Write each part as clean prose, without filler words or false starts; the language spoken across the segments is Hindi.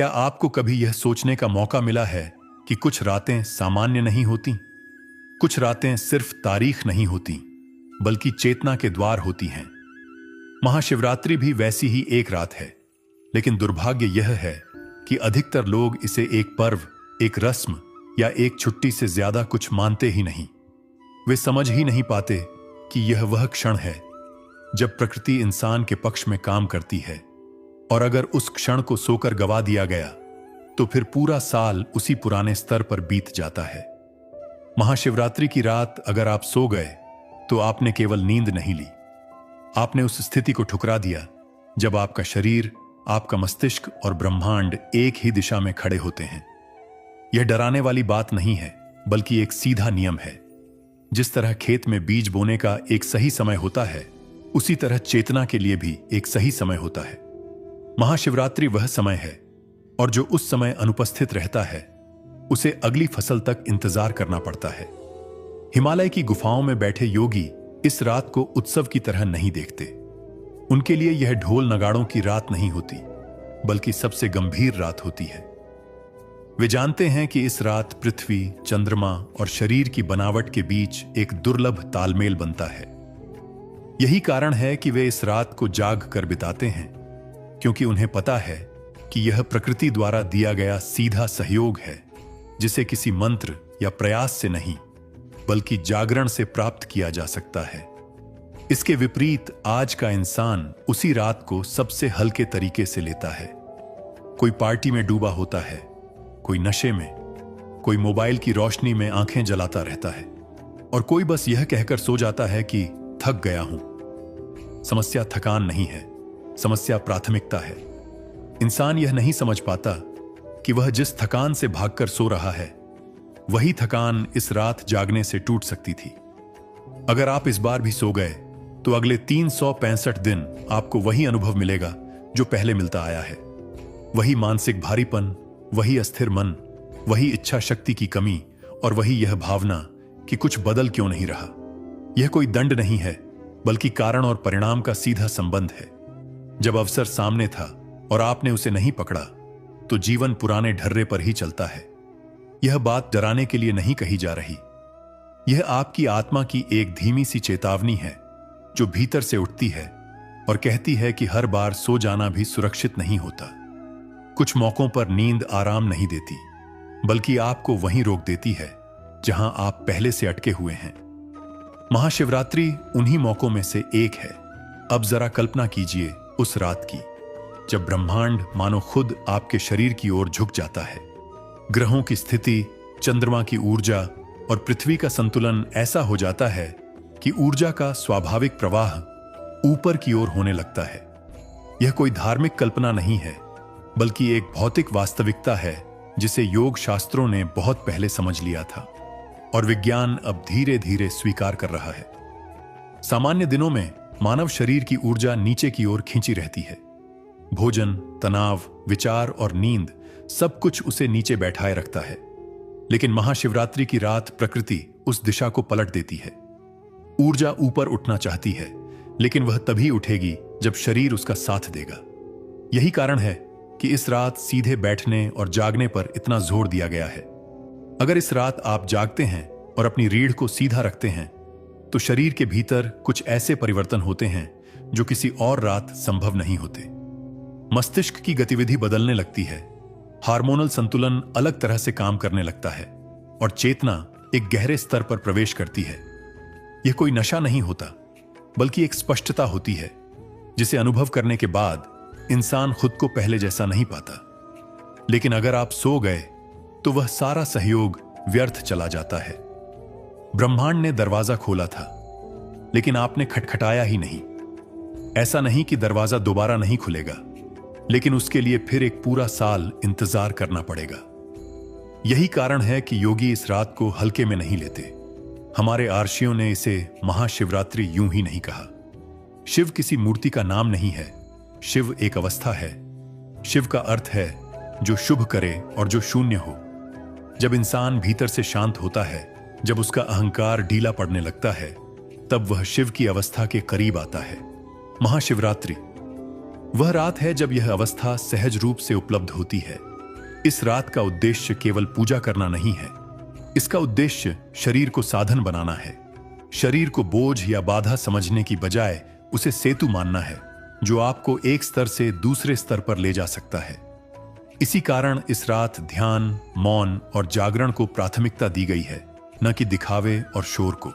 क्या आपको कभी यह सोचने का मौका मिला है कि कुछ रातें सामान्य नहीं होती? कुछ रातें सिर्फ तारीख नहीं होती, बल्कि चेतना के द्वार होती हैं। महाशिवरात्रि भी वैसी ही एक रात है, लेकिन दुर्भाग्य यह है कि अधिकतर लोग इसे एक पर्व, एक रस्म या एक छुट्टी से ज्यादा कुछ मानते ही नहीं। वे समझ ही नहीं पाते कि यह वह क्षण है जब प्रकृति इंसान के पक्ष में काम करती है, और अगर उस क्षण को सोकर गवा दिया गया तो फिर पूरा साल उसी पुराने स्तर पर बीत जाता है। महाशिवरात्रि की रात अगर आप सो गए तो आपने केवल नींद नहीं ली, आपने उस स्थिति को ठुकरा दिया जब आपका शरीर, आपका मस्तिष्क और ब्रह्मांड एक ही दिशा में खड़े होते हैं। यह डराने वाली बात नहीं है, बल्कि एक सीधा नियम है। जिस तरह खेत में बीज बोने का एक सही समय होता है, उसी तरह चेतना के लिए भी एक सही समय होता है। महाशिवरात्रि वह समय है, और जो उस समय अनुपस्थित रहता है उसे अगली फसल तक इंतजार करना पड़ता है। हिमालय की गुफाओं में बैठे योगी इस रात को उत्सव की तरह नहीं देखते। उनके लिए यह ढोल नगाड़ों की रात नहीं होती, बल्कि सबसे गंभीर रात होती है। वे जानते हैं कि इस रात पृथ्वी, चंद्रमा और शरीर की बनावट के बीच एक दुर्लभ तालमेल बनता है। यही कारण है कि वे इस रात को जाग कर बिताते हैं, क्योंकि उन्हें पता है कि यह प्रकृति द्वारा दिया गया सीधा सहयोग है, जिसे किसी मंत्र या प्रयास से नहीं, बल्कि जागरण से प्राप्त किया जा सकता है। इसके विपरीत आज का इंसान उसी रात को सबसे हल्के तरीके से लेता है। कोई पार्टी में डूबा होता है, कोई नशे में, कोई मोबाइल की रोशनी में आंखें जलाता रहता है, और कोई बस यह कहकर सो जाता है कि थक गया हूं। समस्या थकान नहीं है, समस्या प्राथमिकता है। इंसान यह नहीं समझ पाता कि वह जिस थकान से भागकर सो रहा है, वही थकान इस रात जागने से टूट सकती थी। अगर आप इस बार भी सो गए तो अगले 365 दिन आपको वही अनुभव मिलेगा जो पहले मिलता आया है। वही मानसिक भारीपन, वही अस्थिर मन, वही इच्छा शक्ति की कमी, और वही यह भावना कि कुछ बदल क्यों नहीं रहा। यह कोई दंड नहीं है, बल्कि कारण और परिणाम का सीधा संबंध है। जब अवसर सामने था और आपने उसे नहीं पकड़ा, तो जीवन पुराने ढर्रे पर ही चलता है। यह बात डराने के लिए नहीं कही जा रही। यह आपकी आत्मा की एक धीमी सी चेतावनी है, जो भीतर से उठती है और कहती है कि हर बार सो जाना भी सुरक्षित नहीं होता। कुछ मौकों पर नींद आराम नहीं देती, बल्कि आपको वहीं रोक देती है जहां आप पहले से अटके हुए हैं। महाशिवरात्रि उन्हीं मौकों में से एक है। अब जरा कल्पना कीजिए उस रात की, जब ब्रह्मांड मानो खुद आपके शरीर की ओर झुक जाता है। ग्रहों की स्थिति, चंद्रमा की ऊर्जा और पृथ्वी का संतुलन ऐसा हो जाता है कि ऊर्जा का स्वाभाविक प्रवाह ऊपर की ओर होने लगता है। यह कोई धार्मिक कल्पना नहीं है, बल्कि एक भौतिक वास्तविकता है जिसे योग शास्त्रों ने बहुत पहले समझ लिया था और विज्ञान अब धीरे धीरे स्वीकार कर रहा है। सामान्य दिनों में मानव शरीर की ऊर्जा नीचे की ओर खींची रहती है। भोजन, तनाव, विचार और नींद सब कुछ उसे नीचे बैठाए रखता है। लेकिन महाशिवरात्रि की रात प्रकृति उस दिशा को पलट देती है। ऊर्जा ऊपर उठना चाहती है, लेकिन वह तभी उठेगी जब शरीर उसका साथ देगा। यही कारण है कि इस रात सीधे बैठने और जागने पर इतना जोर दिया गया है। अगर इस रात आप जागते हैं और अपनी रीढ़ को सीधा रखते हैं, तो शरीर के भीतर कुछ ऐसे परिवर्तन होते हैं जो किसी और रात संभव नहीं होते। मस्तिष्क की गतिविधि बदलने लगती है, हार्मोनल संतुलन अलग तरह से काम करने लगता है, और चेतना एक गहरे स्तर पर प्रवेश करती है। यह कोई नशा नहीं होता, बल्कि एक स्पष्टता होती है जिसे अनुभव करने के बाद इंसान खुद को पहले जैसा नहीं पाता। लेकिन अगर आप सो गए तो वह सारा सहयोग व्यर्थ चला जाता है। ब्रह्मांड ने दरवाजा खोला था, लेकिन आपने खटखटाया ही नहीं। ऐसा नहीं कि दरवाजा दोबारा नहीं खुलेगा, लेकिन उसके लिए फिर एक पूरा साल इंतजार करना पड़ेगा। यही कारण है कि योगी इस रात को हल्के में नहीं लेते। हमारे आर्षियों ने इसे महाशिवरात्रि यूं ही नहीं कहा। शिव किसी मूर्ति का नाम नहीं है, शिव एक अवस्था है। शिव का अर्थ है जो शुभ करे और जो शून्य हो। जब इंसान भीतर से शांत होता है, जब उसका अहंकार ढीला पड़ने लगता है, तब वह शिव की अवस्था के करीब आता है। महाशिवरात्रि वह रात है जब यह अवस्था सहज रूप से उपलब्ध होती है। इस रात का उद्देश्य केवल पूजा करना नहीं है। इसका उद्देश्य शरीर को साधन बनाना है। शरीर को बोझ या बाधा समझने की बजाय उसे सेतु मानना है, जो आपको एक स्तर से दूसरे स्तर पर ले जा सकता है। इसी कारण इस रात ध्यान, मौन और जागरण को प्राथमिकता दी गई है, न कि दिखावे और शोर को।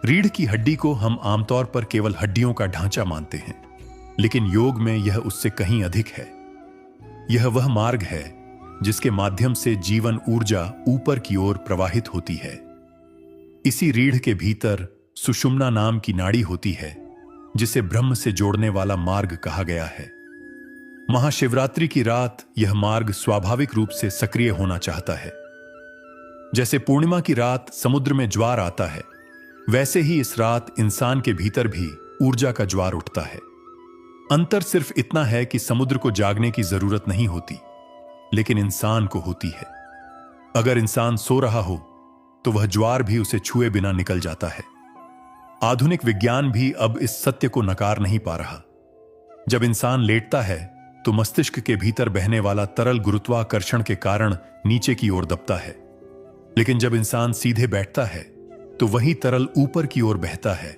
रीढ़ की हड्डी को हम आमतौर पर केवल हड्डियों का ढांचा मानते हैं, लेकिन योग में यह उससे कहीं अधिक है। यह वह मार्ग है जिसके माध्यम से जीवन ऊर्जा ऊपर की ओर प्रवाहित होती है। इसी रीढ़ के भीतर सुषुम्ना नाम की नाड़ी होती है, जिसे ब्रह्म से जोड़ने वाला मार्ग कहा गया है। महाशिवरात्रि की रात यह मार्ग स्वाभाविक रूप से सक्रिय होना चाहता है। जैसे पूर्णिमा की रात समुद्र में ज्वार आता है, वैसे ही इस रात इंसान के भीतर भी ऊर्जा का ज्वार उठता है। अंतर सिर्फ इतना है कि समुद्र को जागने की जरूरत नहीं होती, लेकिन इंसान को होती है। अगर इंसान सो रहा हो तो वह ज्वार भी उसे छुए बिना निकल जाता है। आधुनिक विज्ञान भी अब इस सत्य को नकार नहीं पा रहा। जब इंसान लेटता है तो मस्तिष्क के भीतर बहने वाला तरल गुरुत्वाकर्षण के कारण नीचे की ओर दबता है, लेकिन जब इंसान सीधे बैठता है तो वही तरल ऊपर की ओर बहता है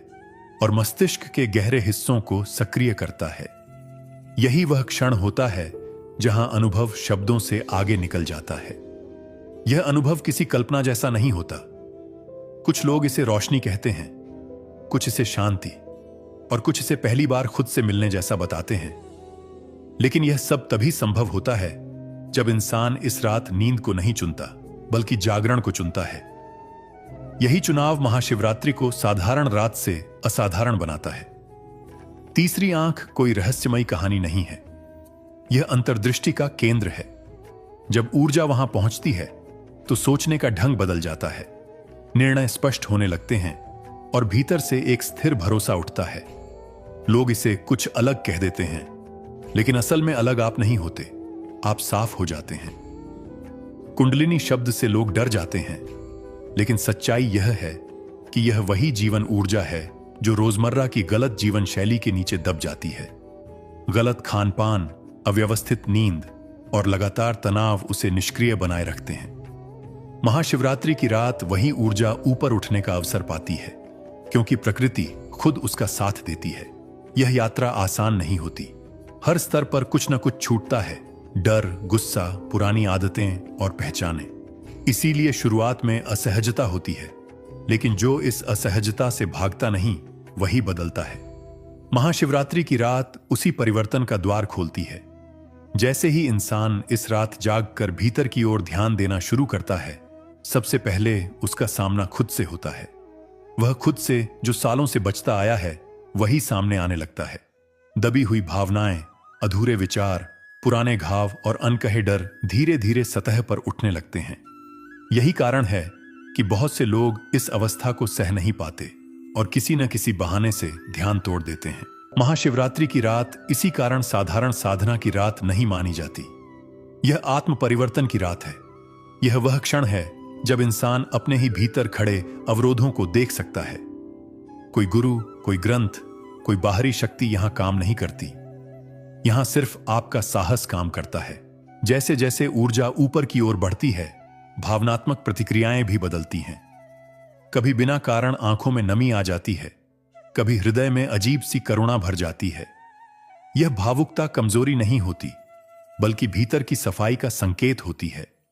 और मस्तिष्क के गहरे हिस्सों को सक्रिय करता है। यही वह क्षण होता है जहां अनुभव शब्दों से आगे निकल जाता है। यह अनुभव किसी कल्पना जैसा नहीं होता। कुछ लोग इसे रोशनी कहते हैं, कुछ इसे शांति और कुछ इसे पहली बार खुद से मिलने जैसा बताते हैं। लेकिन यह सब तभी संभव होता है जब इंसान इस रात नींद को नहीं चुनता, बल्कि जागरण को चुनता है। यही चुनाव महाशिवरात्रि को साधारण रात से असाधारण बनाता है। तीसरी आंख कोई रहस्यमयी कहानी नहीं है, यह अंतर्दृष्टि का केंद्र है। जब ऊर्जा वहां पहुंचती है तो सोचने का ढंग बदल जाता है, निर्णय स्पष्ट होने लगते हैं और भीतर से एक स्थिर भरोसा उठता है। लोग इसे कुछ अलग कह देते हैं, लेकिन असल में अलग आप नहीं होते, आप साफ हो जाते हैं। कुंडलिनी शब्द से लोग डर जाते हैं, लेकिन सच्चाई यह है कि यह वही जीवन ऊर्जा है जो रोजमर्रा की गलत जीवन शैली के नीचे दब जाती है। गलत खानपान, अव्यवस्थित नींद और लगातार तनाव उसे निष्क्रिय बनाए रखते हैं। महाशिवरात्रि की रात वही ऊर्जा ऊपर उठने का अवसर पाती है, क्योंकि प्रकृति खुद उसका साथ देती है। यह यात्रा आसान नहीं होती। हर स्तर पर कुछ न कुछ छूटता है, डर, गुस्सा, पुरानी आदतें और पहचानें। इसीलिए शुरुआत में असहजता होती है, लेकिन जो इस असहजता से भागता नहीं वही बदलता है। महाशिवरात्रि की रात उसी परिवर्तन का द्वार खोलती है। जैसे ही इंसान इस रात जागकर भीतर की ओर ध्यान देना शुरू करता है, सबसे पहले उसका सामना खुद से होता है। वह खुद से जो सालों से बचता आया है वही सामने आने लगता है। दबी हुई भावनाएं, अधूरे विचार, पुराने घाव और अनकहे डर धीरे धीरे सतह पर उठने लगते हैं। यही कारण है कि बहुत से लोग इस अवस्था को सह नहीं पाते और किसी न किसी बहाने से ध्यान तोड़ देते हैं। महाशिवरात्रि की रात इसी कारण साधारण साधना की रात नहीं मानी जाती। यह आत्म परिवर्तन की रात है। यह वह क्षण है जब इंसान अपने ही भीतर खड़े अवरोधों को देख सकता है। कोई गुरु, कोई ग्रंथ, कोई बाहरी शक्ति यहां काम नहीं करती। यहां सिर्फ आपका साहस काम करता है। जैसे जैसे ऊर्जा ऊपर की ओर बढ़ती है, भावनात्मक प्रतिक्रियाएं भी बदलती हैं। कभी बिना कारण आंखों में नमी आ जाती है, कभी हृदय में अजीब सी करुणा भर जाती है। यह भावुकता कमजोरी नहीं होती, बल्कि भीतर की सफाई का संकेत होती है।